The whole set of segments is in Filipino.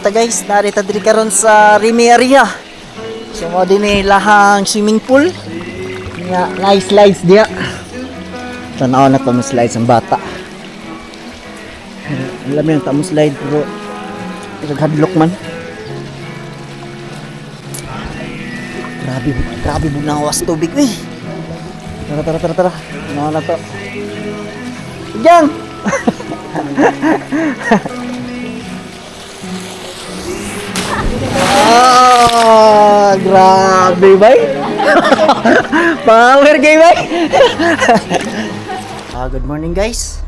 ta guys, narita diri karon sa Rimi area. So mo din lahang swimming pool. Nya nice slides dia. Tanaw na to mo slides ang bata. Alam yung tamo slide pero naghadlok man. Grabe bunawas tubig eh. Tara. Ano na to? Diyan. Grabe bay. Power game bay. Good morning guys.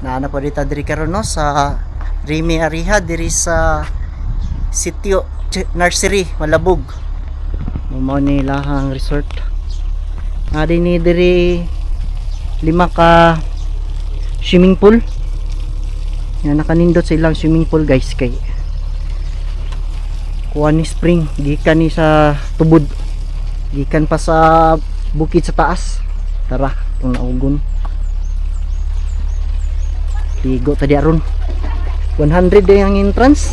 Naana po dito diri karon no sa Rimi area diri sa Sitio Nursery Malabog. Mao ni lahang resort. Adi ni diri 5 ka swimming pool. Yan nakanindot sa ilang swimming pool guys kay kuha ni spring gikan ni sa tubod. Gikan pa sa bukid sa taas. Tara, kung naugon. Ligo tadi aron. 100 day ang entrance.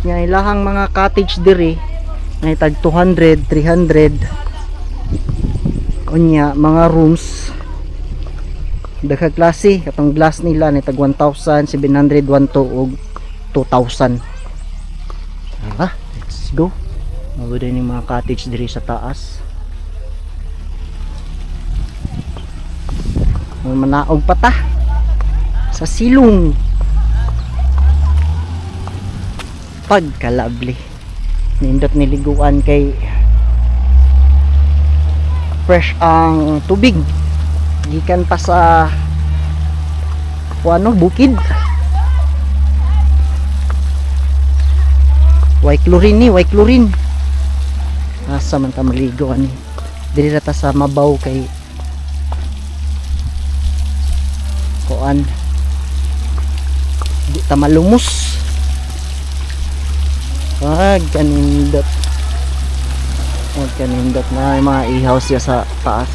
Nya ilahang mga cottage diri ay tag 200, 300. Unya mga rooms daghang klase katong glass nila ni tag 1,700, 1,200 og 2,000. Let's go. Magod ni mga cottage diri sa taas. Manaog pa ta sa silong. Pagkalabli. Nindot niliguan kay fresh ang tubig. Gikan pa sa bukid. Way chlorine. Asa man ta maligo ani. Diri ta sa mabaw kay kuan. Di ta malumos. Kanindot na mga ihaw siya sa taas.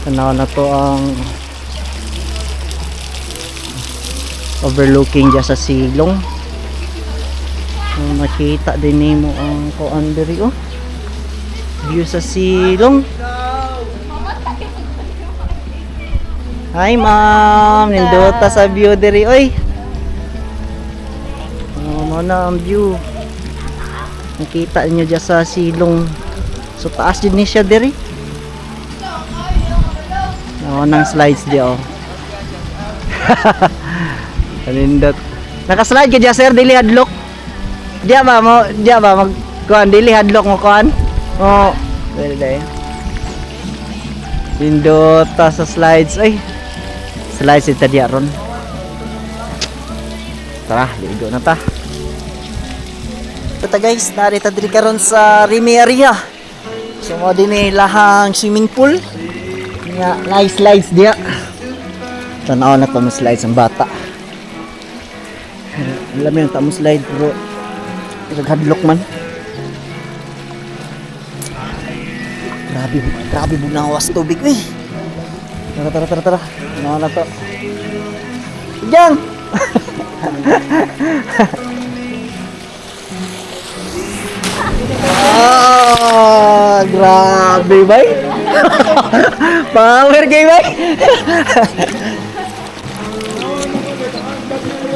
Tanaw na to ang overlooking dyan sa silong. Makita din mo ang kuan diri view sa silong. Hi ma'am, nindota sa view diri oy. Na ang view. Nakita niyo dyan sa silong. So taas din ni siya diri. Nang slides diya Kanindot. Naka-slide ka dyan sir, dili hadlok. Diya ba mag kuan dili hadlok mo kuan? Oh, dili dai. Nindota sa slides ay. Slides ita diya ron. Tara, ligo na ta. Ito guys, narita diri karon sa Rimi area. So mo din lahang swimming pool. Nya nice slides dia. Tanaw na to mo slides ang bata. Alam yung tamo slide pero naghadlok man. Grabe bunawas tubig eh. Tara. Ano na to? Diyan. Grabe bay. Power game bay.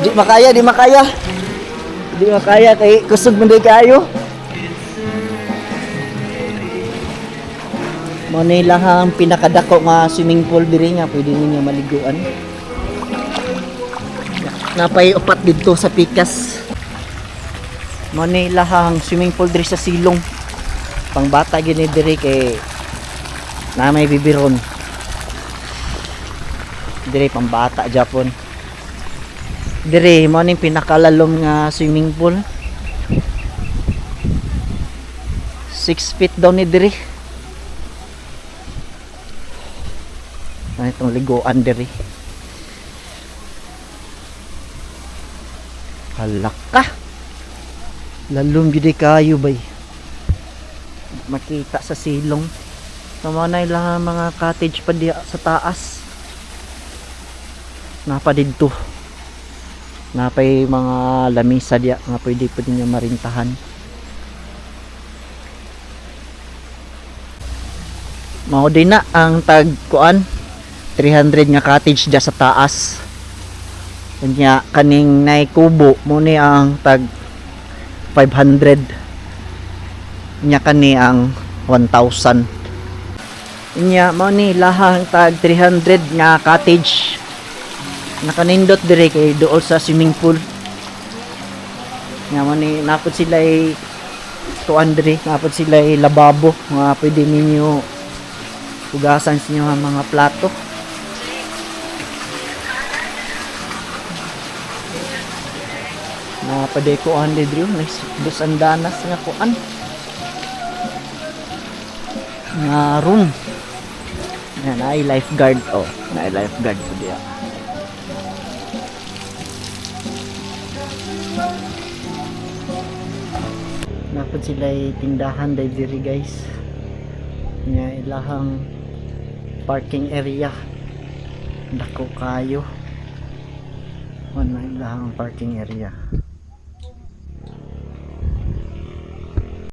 Di makaya kay kusog man day kayo. Mo ni lahang pinakadako nga swimming pool diri nga pwede ninyo maliguan. Napay upat didto sa pikas. Mo ni lahang swimming pool diri sa silong. Pang bata gini diri kay na may bibiron. Diri pang bata Japon. Diri mo ning pinakalalom nga swimming pool. 6 feet daw ni diri. Ano itong liguan diri. Halaka. Lalom gid kayo bay. Makita sa silong. Tama na lang mga cottage pa diya sa taas. napa didto. Napay mga lamisa diya nga pwede niyo marintahan. Mao din na ang tag kuan 300 nga cottage diya sa taas. Kanya kaning nay kubo mo ni ang tag 500. Nya kani ang 1,000. Inya mao ni lahang tag 300 nga cottage. Nakanindot dire kay duol sa swimming pool. Nya mao ni napod sila kuan dire, napod sila lababo nga pwede ninyo hugasan sa inyo ang mga plato. Napaday kuan dire nice dos andanas nga kuan nga room. Yan ay lifeguard, oh na lifeguard po diya. Napod sila tindahan diri guys. Nga ilahang parking area dako kayo. Wala ilahang parking area.